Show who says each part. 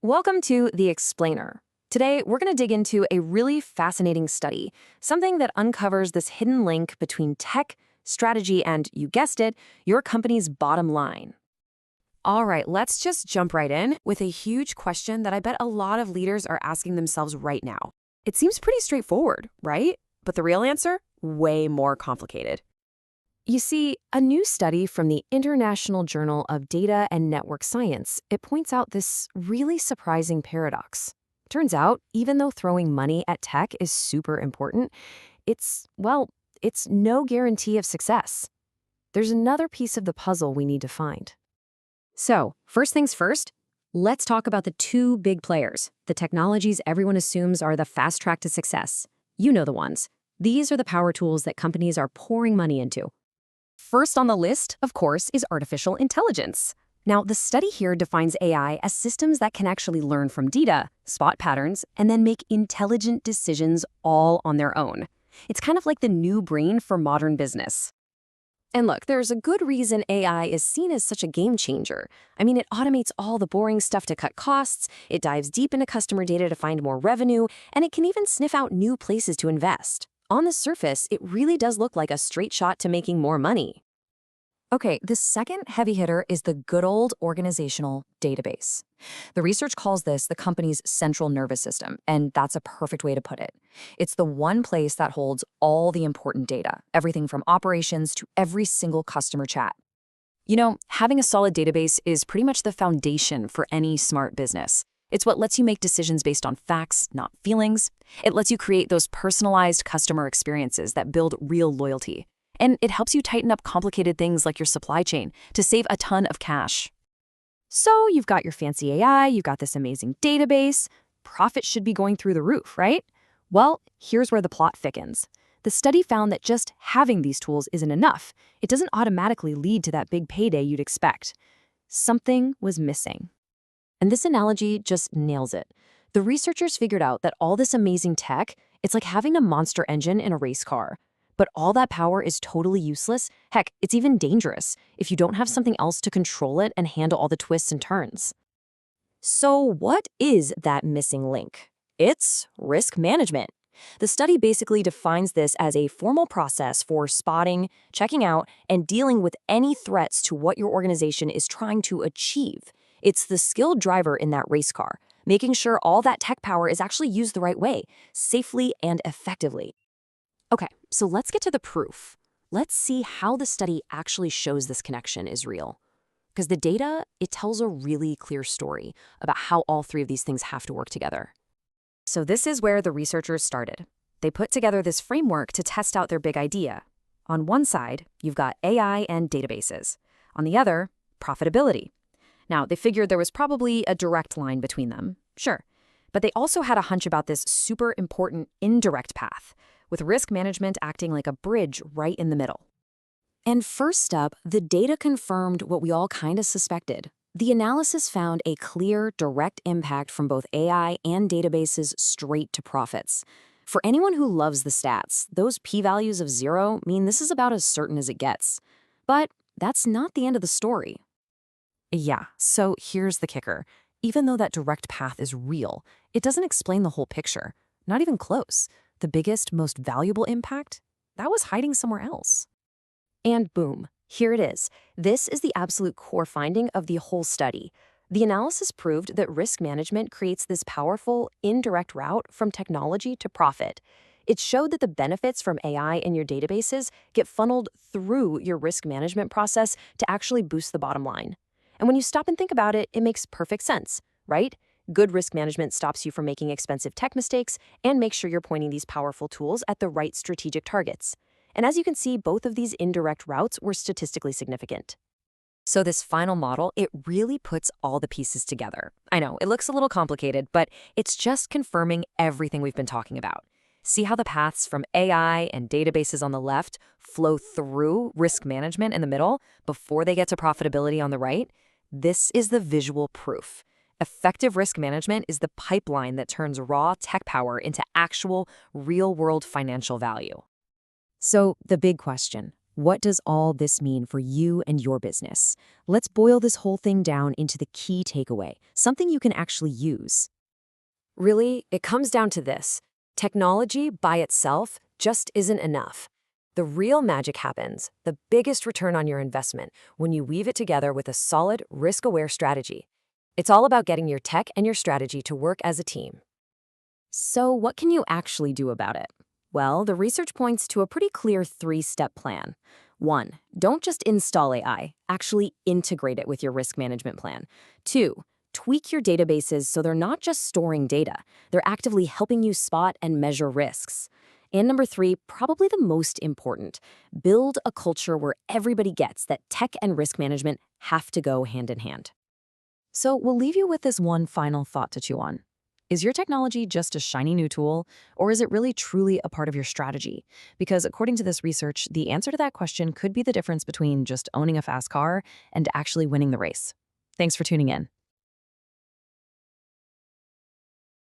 Speaker 1: Welcome to The Explainer. Today, we're going to dig into a really fascinating study, something that uncovers this hidden link between tech, strategy, and, you guessed it, your company's bottom line. All right, let's just jump right in with a huge question that I bet a lot of leaders are asking themselves right now. It seems pretty straightforward, right? But the real answer? Way more complicated. You see, a new study from the International Journal of Data and Network Science, it points out this really surprising paradox. Turns out, even though throwing money at tech is super important, it's no guarantee of success. There's another piece of the puzzle we need to find. So, first things first, let's talk about the two big players, the technologies everyone assumes are the fast track to success. You know the ones. These are the power tools that companies are pouring money into. First on the list, of course, is artificial intelligence. Now, the study here defines AI as systems that can actually learn from data, spot patterns, and then make intelligent decisions all on their own. It's kind of like the new brain for modern business. And look, there's a good reason AI is seen as such a game changer. I mean, it automates all the boring stuff to cut costs, it dives deep into customer data to find more revenue, and it can even sniff out new places to invest. On the surface, it really does look like a straight shot to making more money. Okay, the second heavy hitter is the good old organizational database. The research calls this the company's central nervous system, and that's a perfect way to put it. It's the one place that holds all the important data, everything from operations to every single customer chat. You know, having a solid database is pretty much the foundation for any smart business. It's what lets you make decisions based on facts, not feelings. It lets you create those personalized customer experiences that build real loyalty. And it helps you tighten up complicated things like your supply chain to save a ton of cash. So you've got your fancy AI, you've got this amazing database. Profit should be going through the roof, right? Well, here's where the plot thickens. The study found that just having these tools isn't enough. It doesn't automatically lead to that big payday you'd expect. Something was missing. And this analogy just nails it. The researchers figured out that all this amazing tech, it's like having a monster engine in a race car. But all that power is totally useless. Heck, it's even dangerous if you don't have something else to control it and handle all the twists and turns. So what is that missing link? It's risk management. The study basically defines this as a formal process for spotting, checking out, and dealing with any threats to what your organization is trying to achieve. It's the skilled driver in that race car, making sure all that tech power is actually used the right way, safely and effectively. Okay, so let's get to the proof. Let's see how the study actually shows this connection is real. Because the data, it tells a really clear story about how all three of these things have to work together. So this is where the researchers started. They put together this framework to test out their big idea. On one side, you've got AI and databases. On the other, profitability. Now, they figured there was probably a direct line between them, sure. But they also had a hunch about this super important indirect path, with risk management acting like a bridge right in the middle. And first up, the data confirmed what we all kind of suspected. The analysis found a clear, direct impact from both AI and databases straight to profits. For anyone who loves the stats, those p-values of 0 mean this is about as certain as it gets. But that's not the end of the story. Yeah, so here's the kicker. Even though that direct path is real, it doesn't explain the whole picture. Not even close. The biggest, most valuable impact? That was hiding somewhere else. And boom, here it is. This is the absolute core finding of the whole study. The analysis proved that risk management creates this powerful, indirect route from technology to profit. It showed that the benefits from AI in your databases get funneled through your risk management process to actually boost the bottom line. And when you stop and think about it, it makes perfect sense, right? Good risk management stops you from making expensive tech mistakes and makes sure you're pointing these powerful tools at the right strategic targets. And as you can see, both of these indirect routes were statistically significant. So this final model, it really puts all the pieces together. I know, it looks a little complicated, but it's just confirming everything we've been talking about. See how the paths from AI and databases on the left flow through risk management in the middle before they get to profitability on the right? This is the visual proof. Effective risk management is the pipeline that turns raw tech power into actual, real-world financial value. So the big question, What does all this mean for you and your business? Let's boil this whole thing down into the key takeaway, something you can actually use. Really, it comes down to this. Technology by itself just isn't enough. The real magic happens, the biggest return on your investment, when you weave it together with a solid, risk-aware strategy. It's all about getting your tech and your strategy to work as a team. So what can you actually do about it? Well, the research points to a pretty clear three-step plan. 1. Don't just install AI, actually integrate it with your risk management plan. 2. Tweak your databases so they're not just storing data, they're actively helping you spot and measure risks. And number 3, probably the most important, build a culture where everybody gets that tech and risk management have to go hand in hand. So we'll leave you with this one final thought to chew on. Is your technology just a shiny new tool, or is it really truly a part of your strategy? Because according to this research, the answer to that question could be the difference between just owning a fast car and actually winning the race. Thanks for tuning in.